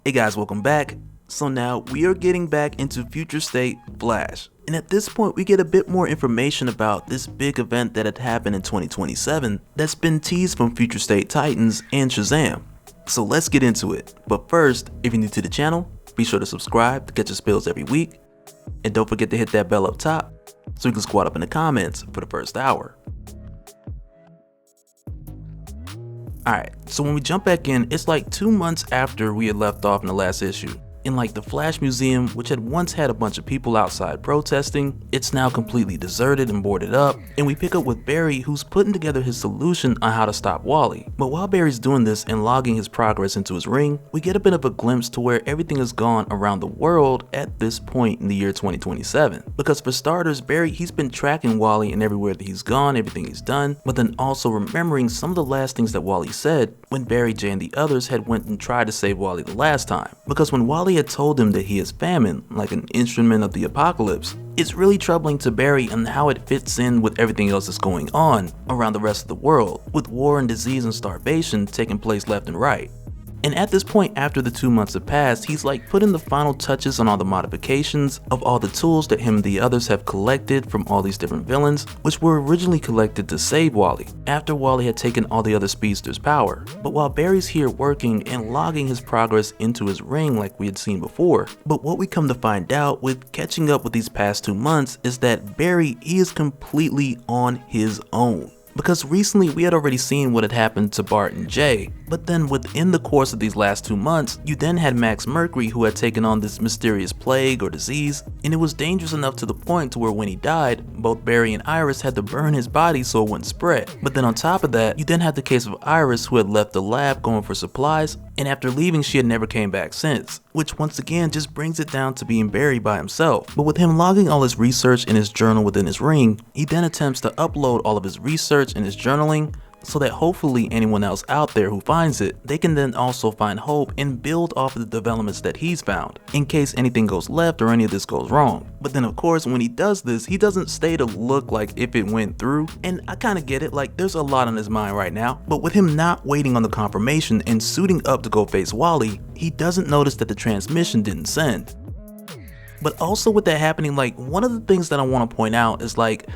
Hey guys, welcome back. So now we are getting back into Future State Flash. And at this point we get a bit more information about this big event that had happened in 2027 that's been teased from Future State Titans and Shazam. So let's get into it. But first, if you're new to the channel, be sure to subscribe to get your spills every week. And don't forget to hit that bell up top so you can squat up in the comments for the first hour. Alright, so when we jump back in, it's like 2 months after we had left off in the last issue. In like the Flash Museum, which had once had a bunch of people outside protesting, it's now completely deserted and boarded up, and we pick up with Barry, who's putting together his solution on how to stop Wally. But while Barry's doing this and logging his progress into his ring, we get a bit of a glimpse to where everything has gone around the world at this point in the year 2027. Because for starters, Barry, he's been tracking Wally and everywhere that he's gone, everything he's done, but then also remembering some of the last things that Wally said when Barry, Jay, and the others had went and tried to save Wally the last time. Because when Wally had told him that he is famine, like an instrument of the apocalypse, it's really troubling to Barry and how it fits in with everything else that's going on around the rest of the world, with war and disease and starvation taking place left and right. And at this point, after the 2 months have passed, he's like putting the final touches on all the modifications of all the tools that him and the others have collected from all these different villains, which were originally collected to save Wally, after Wally had taken all the other speedsters' power. But while Barry's here working and logging his progress into his ring like we had seen before, but what we come to find out with catching up with these past 2 months is that Barry, he is completely on his own. Because recently we had already seen what had happened to Bart and Jay, but then within the course of these last 2 months, you then had Max Mercury, who had taken on this mysterious plague or disease, and it was dangerous enough to the point to where when he died, both Barry and Iris had to burn his body so it wouldn't spread. But then on top of that, you then had the case of Iris, who had left the lab going for supplies, and after leaving she had never came back since, which once again just brings it down to being Barry by himself. But with him logging all his research in his journal within his ring, he then attempts to upload all of his research and his journaling so that hopefully anyone else out there who finds it, they can then also find hope and build off of the developments that he's found, in case anything goes left or any of this goes wrong. But then of course when he does this, he doesn't stay to look like if it went through, and I kinda get it, like there's a lot on his mind right now. But with him not waiting on the confirmation and suiting up to go face Wally, he doesn't notice that the transmission didn't send. But also with that happening, like one of the things that I want to point out is like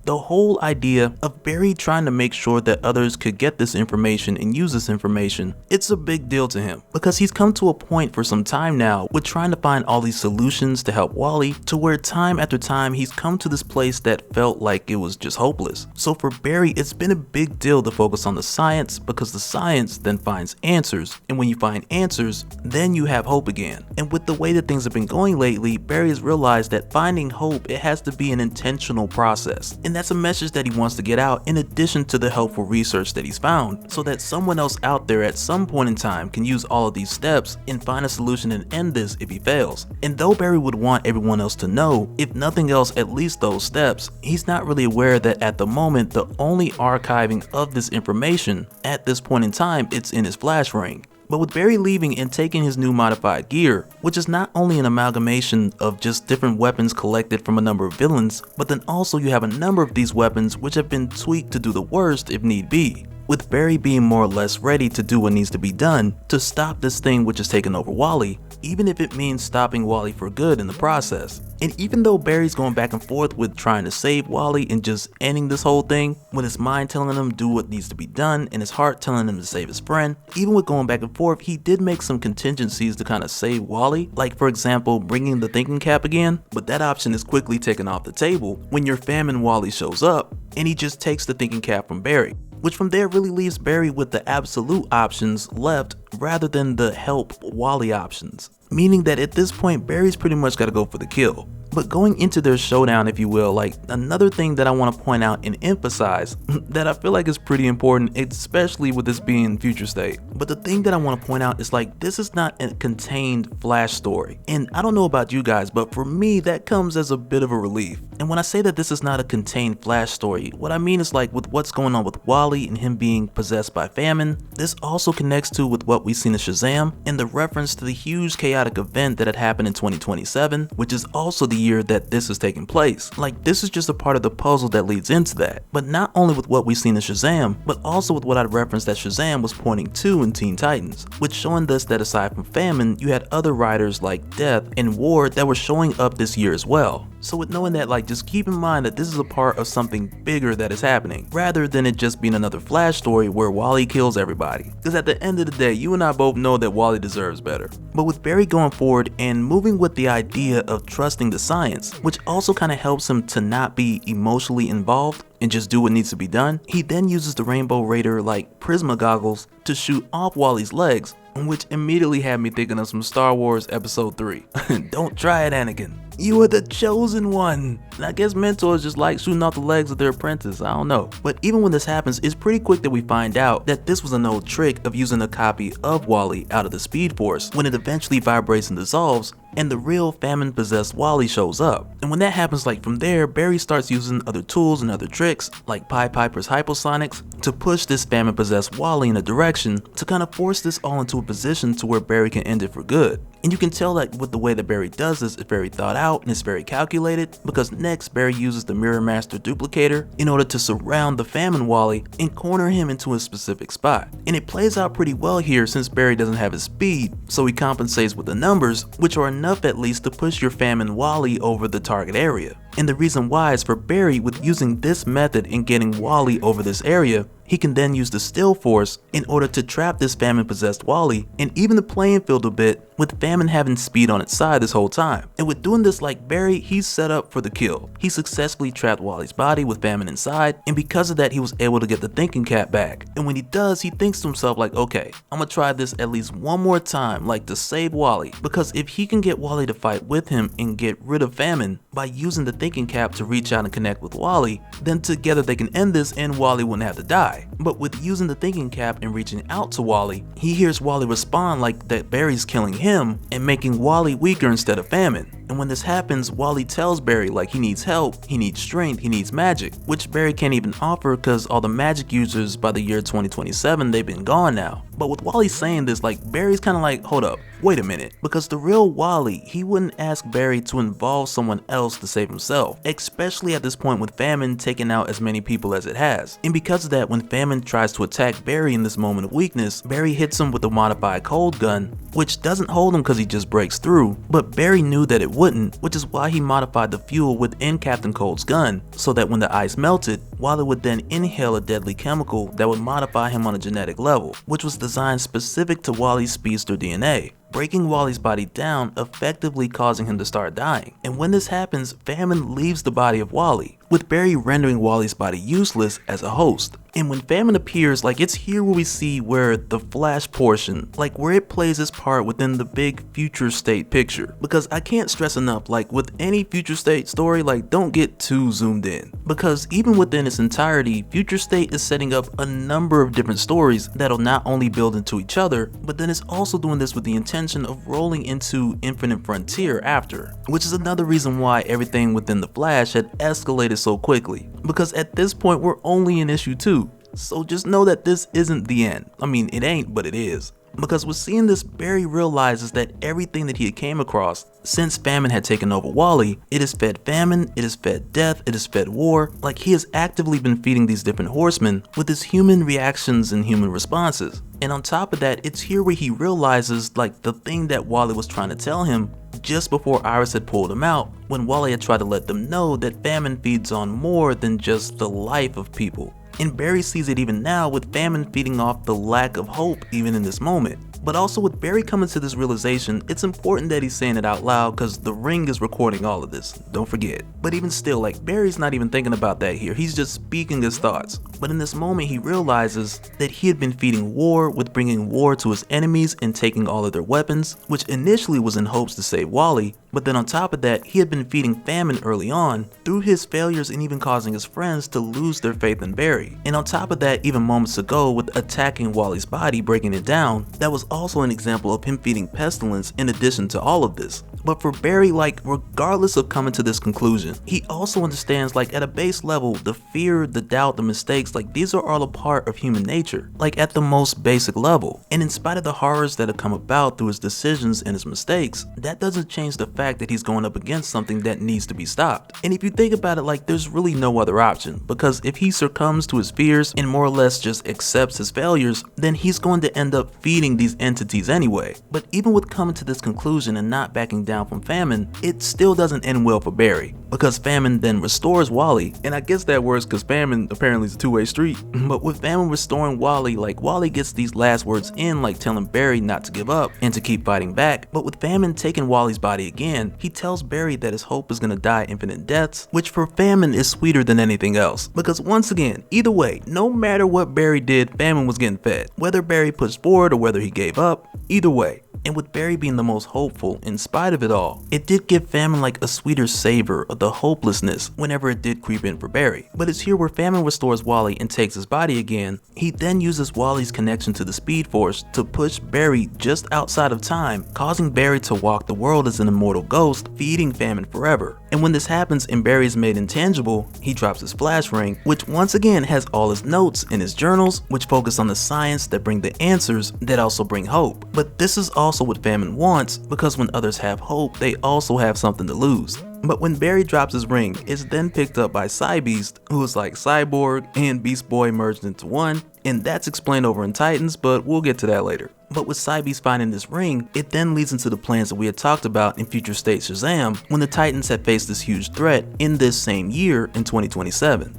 the whole idea of Barry trying to make sure that others could get this information and use this information, it's a big deal to him because he's come to a point for some time now with trying to find all these solutions to help Wally, to where time after time he's come to this place that felt like it was just hopeless. So for Barry, it's been a big deal to focus on the science, because the science then finds answers, and when you find answers, then you have hope again. And with the way that things have been going lately, Barry has realized that finding hope, it has to be an intentional process. And that's a message that he wants to get out, in addition to the helpful research that he's found, so that someone else out there at some point in time can use all of these steps and find a solution and end this if he fails. And though Barry would want everyone else to know, if nothing else, at least those steps, he's not really aware that at the moment the only archiving of this information at this point in time, it's in his flash ring. But with Barry leaving and taking his new modified gear, which is not only an amalgamation of just different weapons collected from a number of villains, but then also you have a number of these weapons which have been tweaked to do the worst if need be, with Barry being more or less ready to do what needs to be done to stop this thing which has taken over Wally, even if it means stopping Wally for good in the process. And even though Barry's going back and forth with trying to save Wally and just ending this whole thing, with his mind telling him do what needs to be done and his heart telling him to save his friend, even with going back and forth, he did make some contingencies to kind of save Wally, like for example bringing the thinking cap again, but that option is quickly taken off the table when your famine Wally shows up and he just takes the thinking cap from Barry, which from there really leaves Barry with the absolute options left rather than the help Wally options. Meaning that at this point, Barry's pretty much got to go for the kill. But going into their showdown, if you will, like another thing that I want to point out and emphasize that I feel like is pretty important, especially with this being Future State. But the thing that I want to point out is like, this is not a contained Flash story. And I don't know about you guys, but for me, that comes as a bit of a relief. And when I say that this is not a contained Flash story, what I mean is like with what's going on with Wally and him being possessed by famine, this also connects to with what we've seen in Shazam and the reference to the huge chaotic event that had happened in 2027, which is also the year that this is taking place. Like, this is just a part of the puzzle that leads into that. But not only with what we've seen in Shazam, but also with what I referenced that Shazam was pointing to in Teen Titans, which showing us that aside from famine, you had other writers like Death and War that were showing up this year as well. So with knowing that, like, just keep in mind that this is a part of something bigger that is happening, rather than it just being another Flash story where Wally kills everybody. Because at the end of the day, you and I both know that Wally deserves better. But with Barry going forward and moving with the idea of trusting the science, which also kind of helps him to not be emotionally involved and just do what needs to be done, he then uses the Rainbow Raider like Prisma goggles to shoot off Wally's legs, which immediately had me thinking of some Star Wars Episode 3. Don't try it, Anakin. You are the chosen one. And I guess mentors just like shooting off the legs of their apprentice, I don't know. But even when this happens, it's pretty quick that we find out that this was an old trick of using a copy of Wally out of the Speed Force when it eventually vibrates and dissolves, and the real famine-possessed Wally shows up. And when that happens, like from there, Barry starts using other tools and other tricks, like Pied Piper's hyposonics, to push this famine-possessed Wally in a direction to kind of force this all into a position to where Barry can end it for good. And you can tell that with the way that Barry does this, it's very thought out and it's very calculated, because next Barry uses the Mirror Master duplicator in order to surround the famine Wally and corner him into a specific spot. And it plays out pretty well here since Barry doesn't have his speed, so he compensates with the numbers, which are enough at least to push your famine Wally over the target area. And the reason why is for Barry, with using this method and getting Wally over this area, he can then use the Still Force in order to trap this famine-possessed Wally and even the playing field a bit, with famine having speed on its side this whole time. And with doing this like Barry, he's set up for the kill. He successfully trapped Wally's body with famine inside, and because of that he was able to get the thinking cap back. And when he does, he thinks to himself like, okay, I'm gonna try this at least one more time, like to save Wally, because if he can get Wally to fight with him and get rid of famine by using the thinking cap to reach out and connect with Wally, then together they can end this and Wally wouldn't have to die. But with using the thinking cap and reaching out to Wally, he hears Wally respond like that Barry's killing him and making Wally weaker instead of famine. And when this happens, Wally tells Barry like he needs help, he needs strength, he needs magic, which Barry can't even offer because all the magic users by the year 2027, they've been gone now. But with Wally saying this, like Barry's kind of like, hold up, wait a minute, because the real Wally, he wouldn't ask Barry to involve someone else to save himself, especially at this point with famine taking out as many people as it has. And because of that, when famine tries to attack Barry in this moment of weakness, Barry hits him with a modified cold gun, which doesn't hold him because he just breaks through, but Barry knew that it wouldn't, which is why he modified the fuel within Captain Cold's gun, so that when the ice melted, Wally would then inhale a deadly chemical that would modify him on a genetic level, which was designed specific to Wally's speedster DNA, breaking Wally's body down, effectively causing him to start dying. And when this happens, famine leaves the body of Wally, with Barry rendering Wally's body useless as a host. And when famine appears, like it's here where we see where the Flash portion, like where it plays its part within the big future state picture. Because I can't stress enough, like with any future state story, like don't get too zoomed in. Because even within its entirety, future state is setting up a number of different stories that'll not only build into each other, but then it's also doing this with the intention of rolling into Infinite Frontier after. Which is another reason why everything within the Flash had escalated so quickly. Because at this point we're only in issue 2. So just know that this isn't the end. I mean, it ain't, but it is. Because with seeing this, Barry realizes that everything that he had came across since famine had taken over Wally, it has fed famine, it has fed death, it has fed war. Like he has actively been feeding these different horsemen with his human reactions and human responses. And on top of that, it's here where he realizes like the thing that Wally was trying to tell him just before Iris had pulled him out, when Wally had tried to let them know that famine feeds on more than just the life of people. And Barry sees it even now with famine feeding off the lack of hope even in this moment. But also with Barry coming to this realization, it's important that he's saying it out loud because the Ring is recording all of this, don't forget. But even still, like Barry's not even thinking about that here, he's just speaking his thoughts. But in this moment he realizes that he had been feeding war with bringing war to his enemies and taking all of their weapons, which initially was in hopes to save Wally, but then on top of that he had been feeding famine early on through his failures and even causing his friends to lose their faith in Barry. And on top of that, even moments ago with attacking Wally's body, breaking it down, that was also an example of him feeding pestilence in addition to all of this, But for Barry, like, regardless of coming to this conclusion, he also understands, like, at a base level, the fear, the doubt, the mistakes, like, these are all a part of human nature, like, at the most basic level. And in spite of the horrors that have come about through his decisions and his mistakes, that doesn't change the fact that he's going up against something that needs to be stopped. And if you think about it, like, there's really no other option, because if he succumbs to his fears and more or less just accepts his failures, then he's going to end up feeding these entities anyway. But even with coming to this conclusion and not backing down from Famine, it still doesn't end well for Barry, because Famine then restores Wally, and I guess that works because Famine apparently is a two-way street. But with Famine restoring Wally, like, Wally gets these last words in, like telling Barry not to give up and to keep fighting back. But with Famine taking Wally's body again, he tells Barry that his hope is gonna die infinite deaths, which for Famine is sweeter than anything else, because once again, either way, no matter what Barry did, Famine was getting fed. Whether Barry pushed forward or whether he gave up, either way. And with Barry being the most hopeful in spite of it all, it did give Famine like a sweeter savor of the hopelessness whenever it did creep in for Barry. But it's here where Famine restores Wally and takes his body again. He then uses Wally's connection to the Speed Force to push Barry just outside of time, causing Barry to walk the world as an immortal ghost, feeding Famine forever. And when this happens and Barry is made intangible, he drops his flash ring, which once again has all his notes in his journals, which focus on the science that bring the answers that also bring hope. But this is also what Famine wants, because when others have hope, they also have something to lose. But when Barry drops his ring, it's then picked up by Cybeast, who is like Cyborg and Beast Boy merged into one, and that's explained over in Titans, but we'll get to that later. But with Cybeast finding this ring, it then leads into the plans that we had talked about in Future State Shazam, when the Titans had faced this huge threat in this same year in 2027.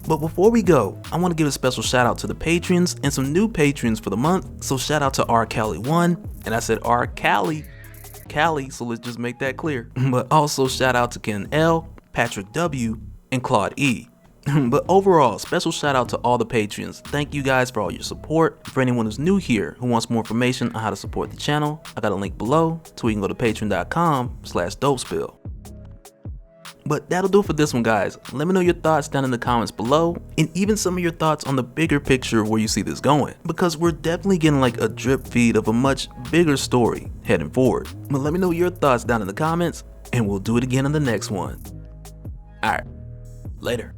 But before we go, I want to give a special shout out to the patrons and some new patrons for the month. So shout out to R. Cali1, and I said R. Cali, so let's just make that clear. But also shout out to Ken L, Patrick W, and Claude E. But overall, special shout out to all the patrons. Thank you guys for all your support. For anyone who's new here who wants more information on how to support the channel, I got a link below so you can go to patreon.com/dopespill. But that'll do it for this one, guys. Let me know your thoughts down in the comments below, and even some of your thoughts on the bigger picture where you see this going, because we're definitely getting like a drip feed of a much bigger story heading forward. But let me know your thoughts down in the comments, and we'll do it again on the next one. Alright, later.